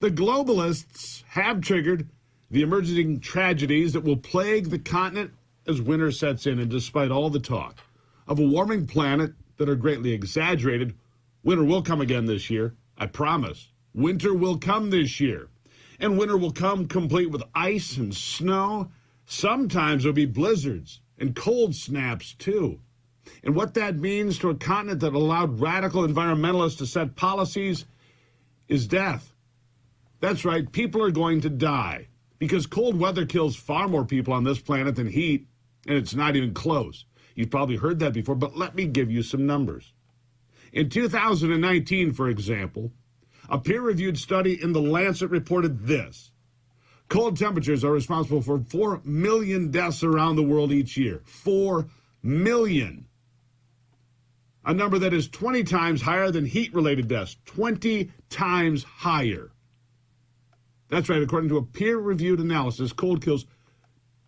The globalists have triggered the emerging tragedies that will plague the continent as winter sets in. And despite all the talk of a warming planet that are greatly exaggerated, winter will come again this year. I promise. Winter will come this year. And winter will come complete with ice and snow. Sometimes there'll be blizzards and cold snaps, too. And what that means to a continent that allowed radical environmentalists to set policies is death. That's right, people are going to die because cold weather kills far more people on this planet than heat, and it's not even close. You've probably heard that before, but let me give you some numbers. In 2019, for example, a peer-reviewed study in The Lancet reported this. Cold temperatures are responsible for 4 million deaths around the world each year. 4 million. A number that is 20 times higher than heat-related deaths. 20 times higher. That's right, according to a peer-reviewed analysis, cold kills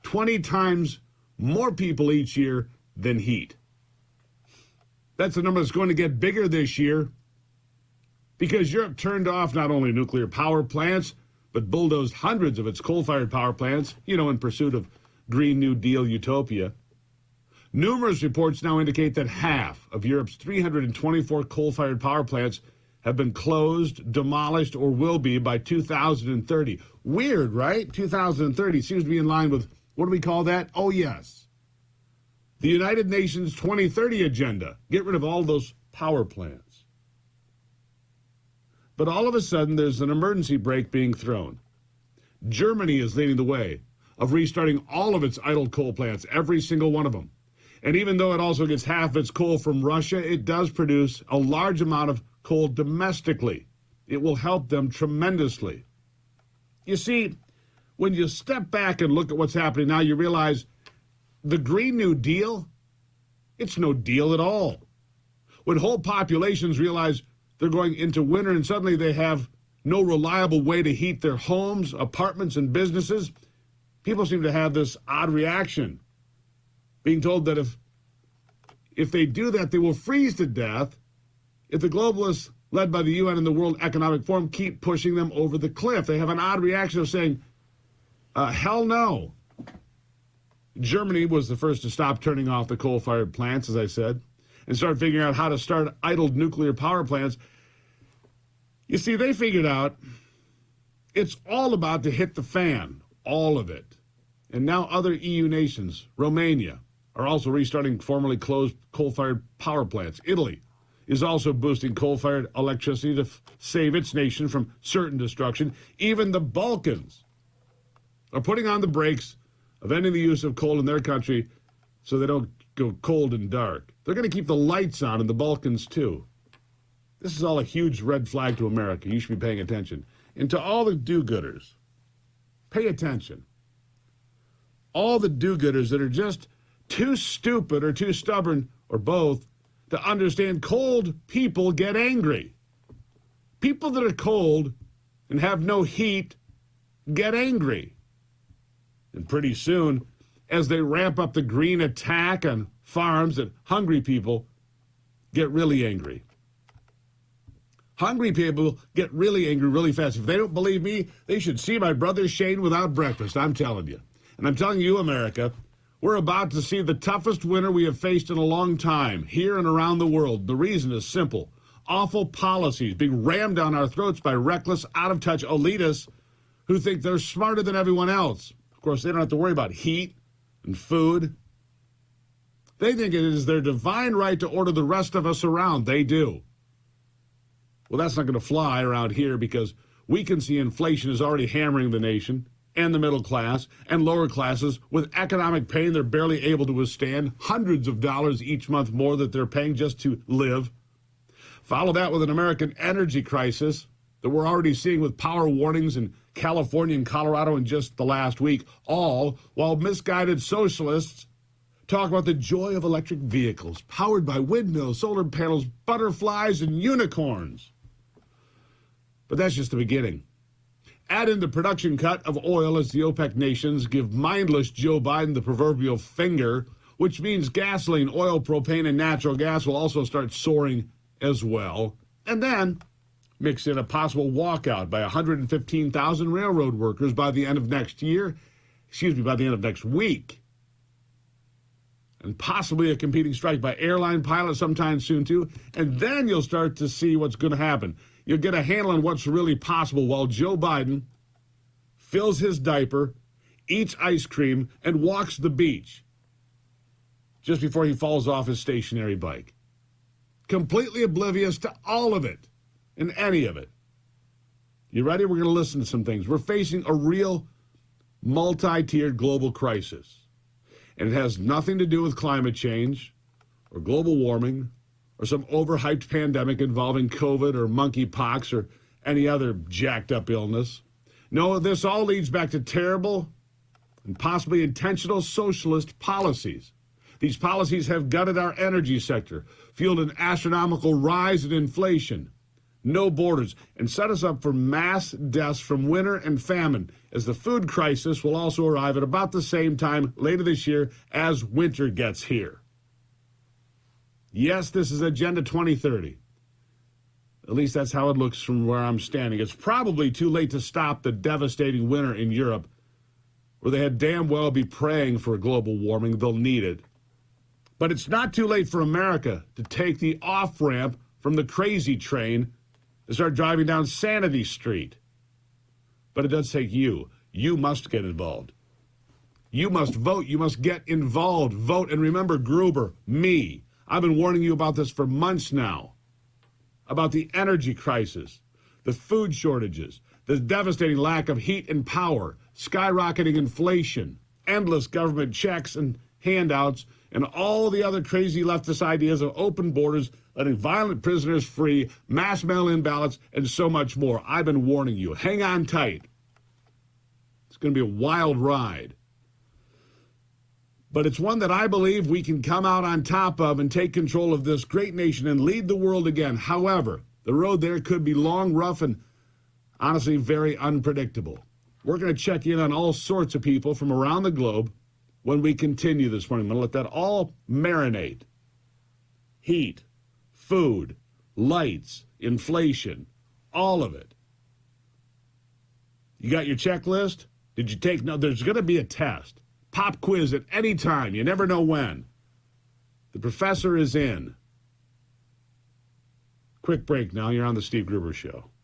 20 times more people each year than heat. That's a number that's going to get bigger this year because Europe turned off not only nuclear power plants, but bulldozed hundreds of its coal-fired power plants, in pursuit of Green New Deal utopia. Numerous reports now indicate that half of Europe's 324 coal-fired power plants have been closed, demolished, or will be by 2030. Weird, right? 2030 seems to be in line with, what do we call that? Oh, yes. The United Nations 2030 agenda. Get rid of all those power plants. But all of a sudden, there's an emergency brake being thrown. Germany is leading the way of restarting all of its idle coal plants, every single one of them. And even though it also gets half of its coal from Russia, it does produce a large amount of coal domestically. It will help them tremendously. You see, when you step back and look at what's happening now, you realize the Green New Deal, it's no deal at all. When whole populations realize they're going into winter and suddenly they have no reliable way to heat their homes, apartments, and businesses, people seem to have this odd reaction, being told that if they do that, they will freeze to death if the globalists, led by the UN and the World Economic Forum, keep pushing them over the cliff. They have an odd reaction of saying, hell no. Germany was the first to stop turning off the coal-fired plants, as I said, and start figuring out how to start idled nuclear power plants. You see, they figured out it's all about to hit the fan, all of it. And now other EU nations, Romania, are also restarting formerly closed coal-fired power plants. Italy is also boosting coal-fired electricity to save its nation from certain destruction. Even the Balkans are putting on the brakes of ending the use of coal in their country so they don't go cold and dark. They're going to keep the lights on in the Balkans, too. This is all a huge red flag to America. You should be paying attention. And to all the do-gooders, pay attention. All the do-gooders that are just too stupid or too stubborn, or both, to understand cold people get angry. People that are cold and have no heat get angry. And pretty soon, as they ramp up the green attack on farms, that hungry people get really angry. Hungry people get really angry really fast. If they don't believe me, they should see my brother Shane without breakfast, I'm telling you. And I'm telling you, America, we're about to see the toughest winter we have faced in a long time, here and around the world. The reason is simple. Awful policies being rammed down our throats by reckless, out-of-touch elitists who think they're smarter than everyone else. Of course, they don't have to worry about heat and food. They think it is their divine right to order the rest of us around. They do. Well, that's not going to fly around here because we can see inflation is already hammering the nation and the middle class and lower classes with economic pain they're barely able to withstand, hundreds of dollars each month more that they're paying just to live. Follow that with an American energy crisis that we're already seeing with power warnings in California and Colorado in just the last week, all while misguided socialists talk about the joy of electric vehicles powered by windmills, solar panels, butterflies, and unicorns. But that's just the beginning. Add in the production cut of oil as the OPEC nations give mindless Joe Biden the proverbial finger, which means gasoline, oil, propane, and natural gas will also start soaring as well. And then Mix in a possible walkout by 115,000 railroad workers by the end of next week. And possibly a competing strike by airline pilots sometime soon, too. And then you'll start to see what's going to happen. You'll get a handle on what's really possible while Joe Biden fills his diaper, eats ice cream, and walks the beach just before he falls off his stationary bike. Completely oblivious to all of it and any of it. You ready? We're going to listen to some things. We're facing a real multi-tiered global crisis. And it has nothing to do with climate change or global warming or some overhyped pandemic involving COVID or monkeypox or any other jacked up illness. No, this all leads back to terrible and possibly intentional socialist policies. These policies have gutted our energy sector, fueled an astronomical rise in inflation, no borders, and set us up for mass deaths from winter and famine, as the food crisis will also arrive at about the same time later this year as winter gets here. Yes, this is Agenda 2030. At least that's how it looks from where I'm standing. It's probably too late to stop the devastating winter in Europe, where they had damn well be praying for global warming. They'll need it. But it's not too late for America to take the off-ramp from the crazy train and start driving down Sanity Street. But it does take you. You must get involved. You must vote. You must get involved. Vote. And remember, Gruber, me. I've been warning you about this for months now. About the energy crisis, the food shortages, the devastating lack of heat and power, skyrocketing inflation, endless government checks and handouts, and all the other crazy leftist ideas of open borders, letting violent prisoners free, mass mail-in ballots, and so much more. I've been warning you. Hang on tight. It's going to be a wild ride. But it's one that I believe we can come out on top of and take control of this great nation and lead the world again. However, the road there could be long, rough, and honestly very unpredictable. We're going to check in on all sorts of people from around the globe when we continue this morning. I'm going to let that all marinate. Heat, food, lights, inflation, all of it. You got your checklist? Did you take notes? There's going to be a test. Pop quiz at any time. You never know when. The professor is in. Quick break now. You're on the Steve Gruber Show.